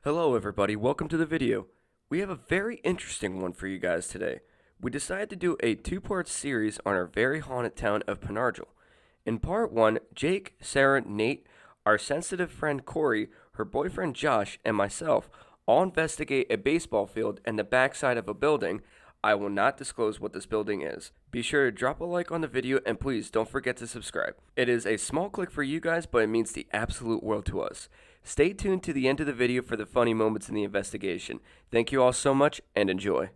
Hello everybody, welcome to the video. We have a very interesting one for you guys today. We decided to do a two-part series on our very haunted town of Pen Argyl. In part 1, Jake, Sarah, Nate, our sensitive friend Corey, her boyfriend Josh, and myself all investigate a baseball field and the backside of a building. I will not disclose what this building is. Be sure to drop a like on the video and please don't forget to subscribe. It is a small click for you guys, but it means the absolute world to us. Stay tuned to the end of the video for the funny moments in the investigation. Thank you all so much and enjoy.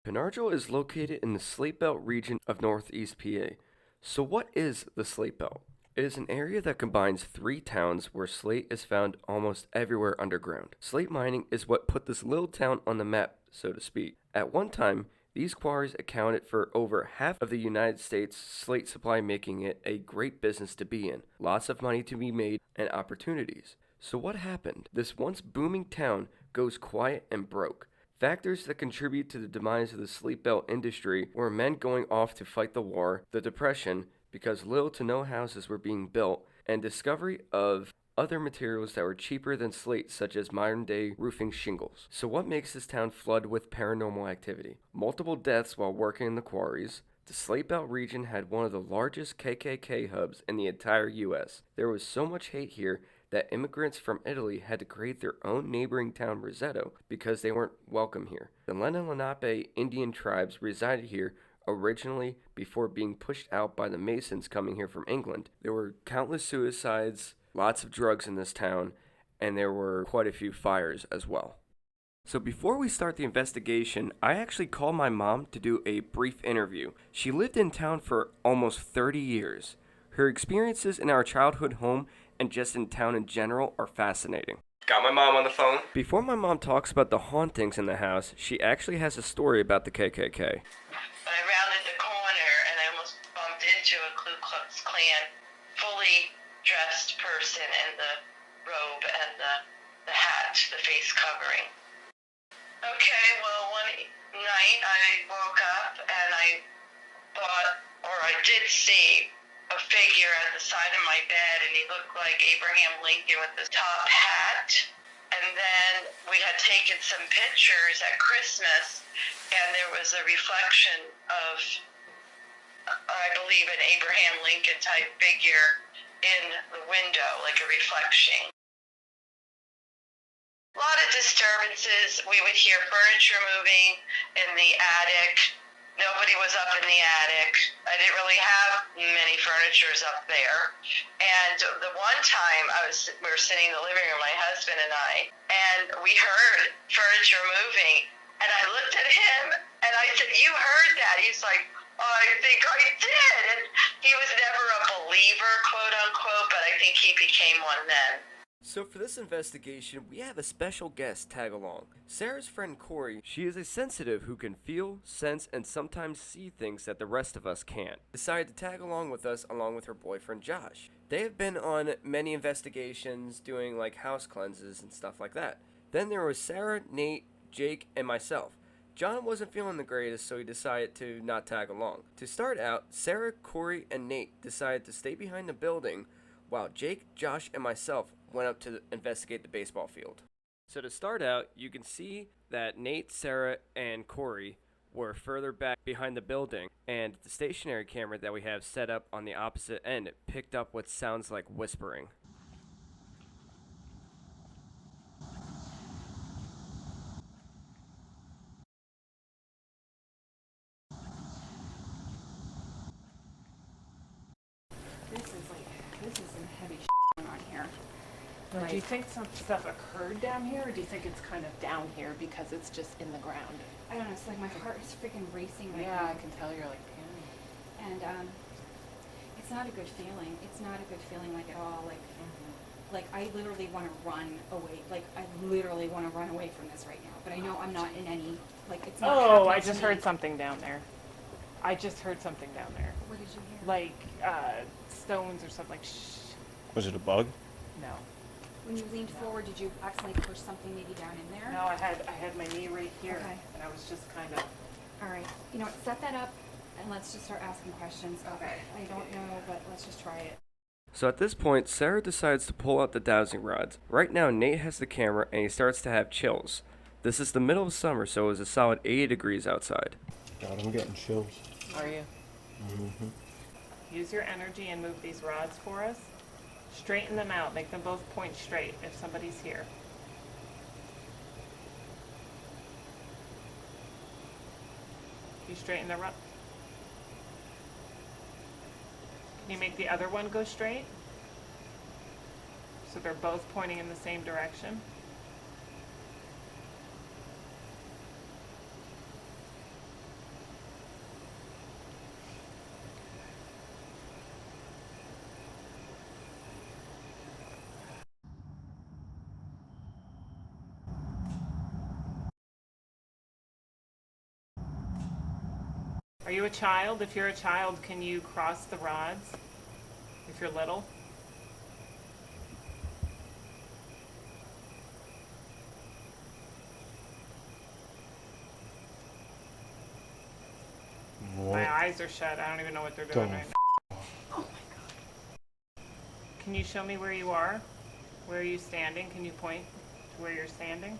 Pen Argyl is located in the Slate Belt region of Northeast PA. So what is the Slate Belt? It is an area that combines 3 towns where slate is found almost everywhere underground. Slate mining is what put this little town on the map, so to speak. At one time, these quarries accounted for over half of the United States slate supply, making it a great business to be in. Lots of money to be made and opportunities. So what happened? This once booming town goes quiet and broke. Factors that contribute to the demise of the slate belt industry were men going off to fight the war, the Depression, because little to no houses were being built, and discovery of other materials that were cheaper than slate, such as modern-day roofing shingles. So what makes this town flood with paranormal activity? Multiple deaths while working in the quarries. The Slate Belt region had one of the largest KKK hubs in the entire U.S. There was so much hate here that immigrants from Italy had to create their own neighboring town, Roseto, because they weren't welcome here. The Lenape Indian tribes resided here originally before being pushed out by the Masons coming here from England. There were countless suicides, lots of drugs in this town, and there were quite a few fires as well. So before we start the investigation, I actually called my mom to do a brief interview. She lived in town for almost 30 years. Her experiences in our childhood home and just in town in general are fascinating. Got my mom on the phone. Before my mom talks about the hauntings in the house, she actually has a story about the KKK. I rounded the corner and I almost bumped into a Ku Klux Klan fully dressed person in the robe and the hat, the face covering. Okay, well, one night I woke up and I thought, or I did see a figure at the side of my bed, and he looked like Abraham Lincoln with the top hat. And then we had taken some pictures at Christmas, and there was a reflection of, I believe, an Abraham Lincoln type figure in the window, like a reflection. A lot of disturbances. We would hear furniture moving in the attic. Nobody was up in the attic. I didn't really have many furnitures up there. And the one time we were sitting in the living room, my husband and I, and we heard furniture moving. And I looked at him and I said, "You heard that?" He's like, "I think I did." And he was never a believer, quote unquote, but I think he became one then. So for this investigation, we have a special guest tag along. Sarah's friend Corey, she is a sensitive who can feel, sense, and sometimes see things that the rest of us can't. Decided to tag along with us along with her boyfriend Josh. They have been on many investigations doing like house cleanses and stuff like that. Then there was Sarah, Nate, Jake, and myself. John wasn't feeling the greatest, so he decided to not tag along. To start out, Sarah, Corey, and Nate decided to stay behind the building while Jake, Josh, and myself went up to investigate the baseball field. So to start out, you can see that Nate, Sarah, and Corey were further back behind the building, and the stationary camera that we have set up on the opposite end picked up what sounds like whispering. This is some heavy going on here. Like, do you think some stuff occurred down here, or do you think it's kind of down here because it's just in the ground? I don't know, it's like my heart is freaking racing right Yeah, now. I can tell you're like panicking. And it's not a good feeling. It's not a good feeling like at all. Like I literally want to run away. Like I literally want to run away from this right now. But I know I'm not in any, like it's not Oh, I happening to just me. heard something down there. I just heard something down there. What did you hear? Like, stones or something. Like, shh. Was it a bug? No. When you leaned forward, did you accidentally push something maybe down in there? No, I had my knee right here, Okay. and I was just kind of. All right. You know what? Set that up, and let's just start asking questions. Okay. I don't know, but let's just try it. So at this point, Sarah decides to pull out the dowsing rods. Right now, Nate has the camera and he starts to have chills. This is the middle of summer, so it was a solid 80 degrees outside. God, I'm getting chills. Are you? Mm-hmm. Use your energy and move these rods for us. Straighten them out. Make them both point straight if somebody's here. You straighten the rod. Can you make the other one go straight? So they're both pointing in the same direction. Are you a child? If you're a child, can you cross the rods? If you're little? What? My eyes are shut. I don't even know what they're doing Don't right now. Oh my god. Can you show me where you are? Where are you standing? Can you point to where you're standing?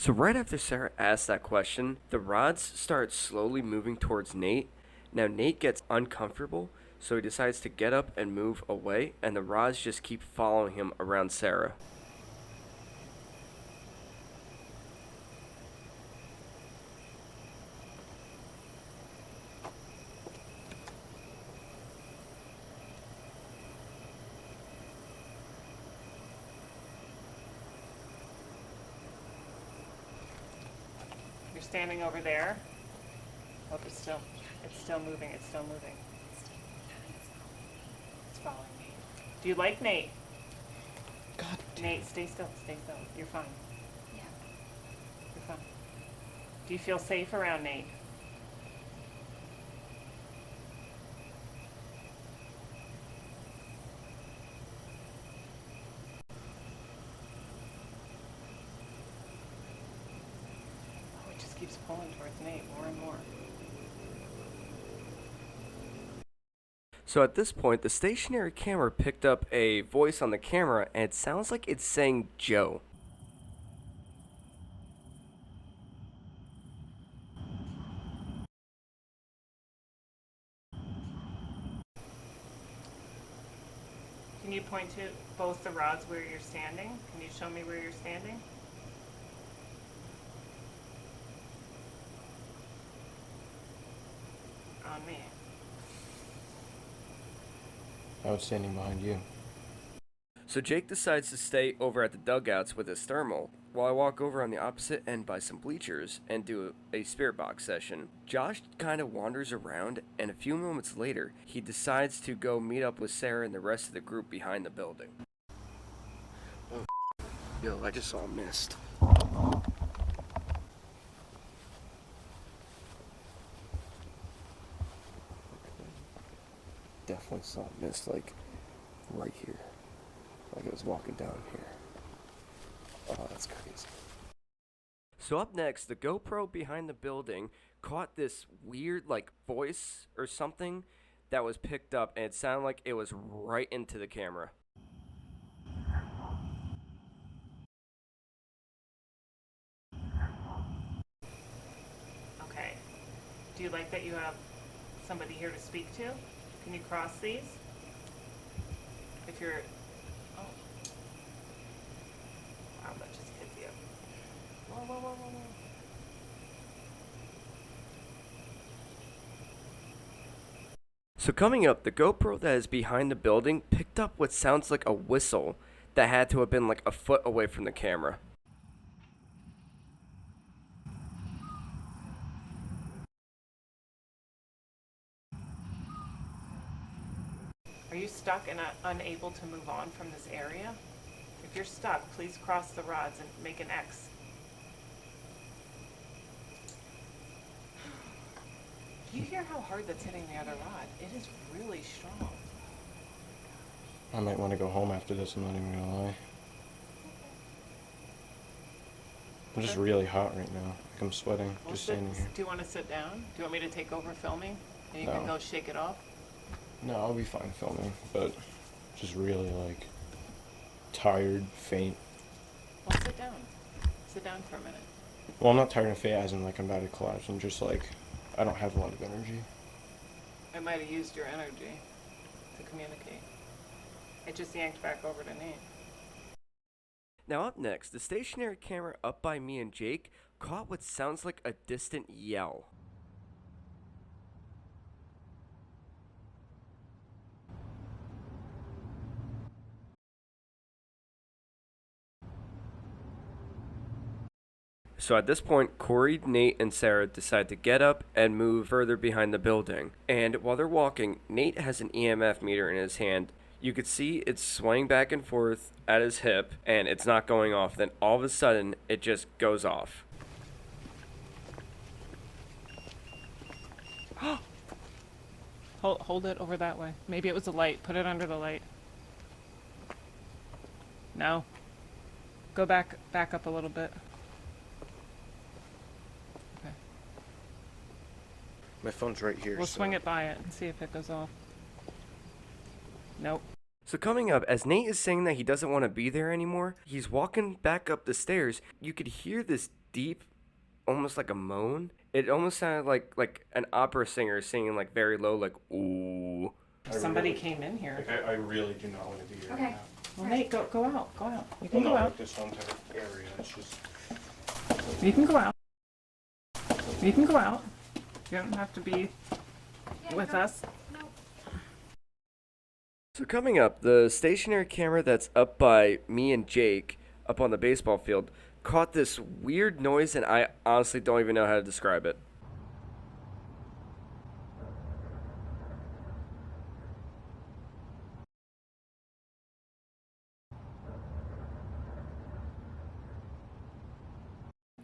So right after Sarah asks that question, the rods start slowly moving towards Nate. Now Nate gets uncomfortable, so he decides to get up and move away, and the rods just keep following him around Sarah. You're standing over there. Oh, it's still moving. It's still moving. It's following me. Do you like Nate? God damn. Nate, stay still. Stay still. You're fine. Yeah. You're fine. Do you feel safe around Nate? Oh, it just keeps pulling towards Nate more and more. So at this point, the stationary camera picked up a voice on the camera, and it sounds like it's saying Joe. Can you point to both the rods where you're standing? Can you show me where you're standing? On me. I was standing behind you. So Jake decides to stay over at the dugouts with his thermal, while I walk over on the opposite end by some bleachers and do a spirit box session. Josh kind of wanders around, and a few moments later, he decides to go meet up with Sarah and the rest of the group behind the building. Oh, yo, I just saw a mist. Definitely saw a mist, like, right here. Like it was walking down here. Oh, that's crazy. So up next, the GoPro behind the building caught this weird, like, voice or something that was picked up, and it sounded like it was right into the camera. Okay. Do you like that you have somebody here to speak to? Can you cross these? If you're... Oh. Wow, that just hit you. Whoa, whoa, whoa, whoa, whoa. So coming up, the GoPro that is behind the building picked up what sounds like a whistle that had to have been like a foot away from the camera. Are you stuck and unable to move on from this area? If you're stuck, please cross the rods and make an X. Do you hear how hard that's hitting the other rod? It is really strong. I might want to go home after this, I'm not even gonna lie. I'm just really hot right now. Like I'm sweating, Well, just standing here. do you want to sit down? Do you want me to take over filming? And you can No. go shake it off? No, I'll be fine filming, but Just really, like, tired, faint. Well, sit down. Sit down for a minute. Well, I'm not tired and faint as in, like, I'm about to collapse. I'm just, like, I don't have a lot of energy. I might have used your energy to communicate. It just yanked back over to Nate. Now up next, the stationary camera up by me and Jake caught what sounds like a distant yell. So at this point, Corey, Nate, and Sarah decide to get up and move further behind the building. And while they're walking, Nate has an EMF meter in his hand. You could see it's swaying back and forth at his hip, and it's not going off. Then all of a sudden, it just goes off. Hold it over that way. Maybe it was the light. Put it under the light. No. Go back up a little bit. Okay. My phone's right here. We'll swing it by it and see if it goes off. Nope. So coming up, as Nate is saying that he doesn't want to be there anymore, he's walking back up the stairs. You could hear this deep, almost like a moan. It almost sounded like an opera singer singing like very low, like ooh. Somebody came in here. Like, I really do not want to be here Okay. right now. Well, Nate, go out. Go out. You can Well, go not out. like this whole entire area. It's just... You can go out. You can go out. You don't have to be with us. So coming up, the stationary camera that's up by me and Jake up on the baseball field caught this weird noise, and I honestly don't even know how to describe it.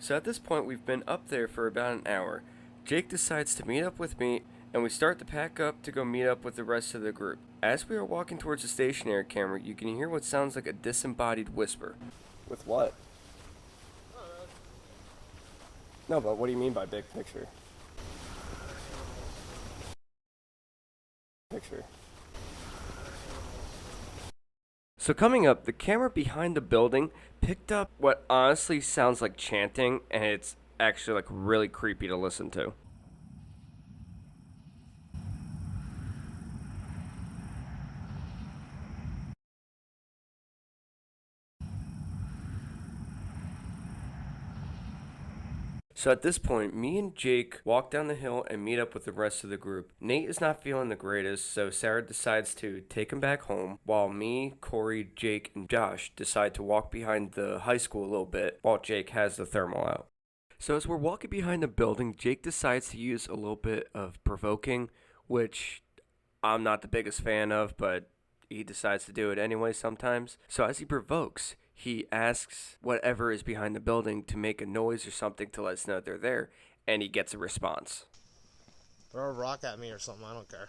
So at this point, we've been up there for about an hour. Jake decides to meet up with me, and we start to pack up to go meet up with the rest of the group. As we are walking towards the stationary camera, you can hear what sounds like a disembodied whisper. With what? No, but what do you mean by big picture? So coming up, the camera behind the building picked up what honestly sounds like chanting, and it's actually like really creepy to listen to. So at this point, me and Jake walk down the hill and meet up with the rest of the group. Nate is not feeling the greatest, so Sarah decides to take him back home, while me, Corey, Jake, and Josh decide to walk behind the high school a little bit while Jake has the thermal out. So as we're walking behind the building, Jake decides to use a little bit of Provoking, which I'm not the biggest fan of, but he decides to do it anyway sometimes. So as he provokes, he asks whatever is behind the building to make a noise or something to let us know they're there, and he gets a response. Throw a rock at me or something, I don't care.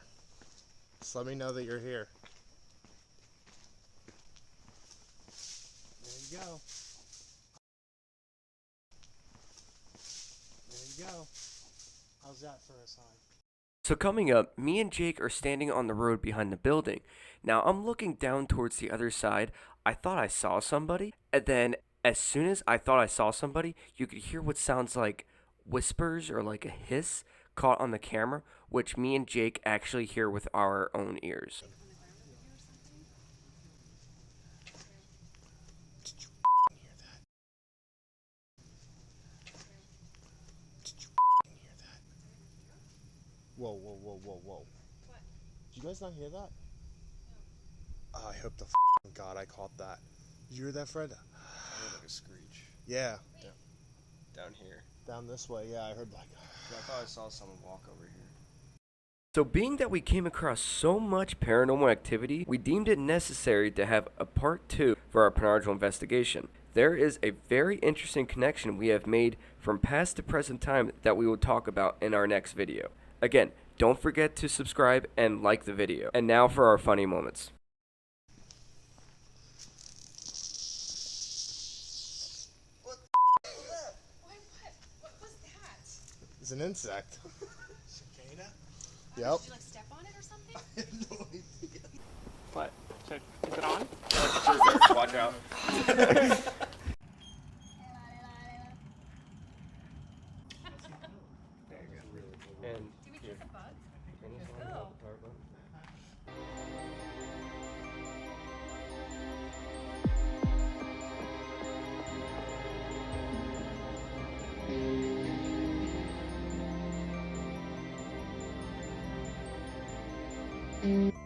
Just let me know that you're here. There you go. There you go. How's that for a sign? So coming up, me and Jake are standing on the road behind the building. Now I'm looking down towards the other side. I thought I saw somebody, and then as soon as I thought I saw somebody, you could hear what sounds like whispers or like a hiss caught on the camera, which me and Jake actually hear with our own ears. Did you hear that? Did you hear that? Whoa, whoa, whoa, whoa, whoa. What? Did you guys not hear that? No. Oh, I hope to God I caught that. Did you hear that, Fred? I heard like a screech. Yeah. Down here. Down this way, yeah, I heard like... I thought I saw someone walk over here. So being that we came across so much paranormal activity, we deemed it necessary to have a part 2 for our Pen Argyl investigation. There is a very interesting connection we have made from past to present time that we will talk about in our next video. Again, don't forget to subscribe and like the video. And now for our funny moments. It's an insect. Did Yep. you like step on it or something? I have no idea. What? So, is it on? Watch out. And here. Turn this on, hold the power button. Mm.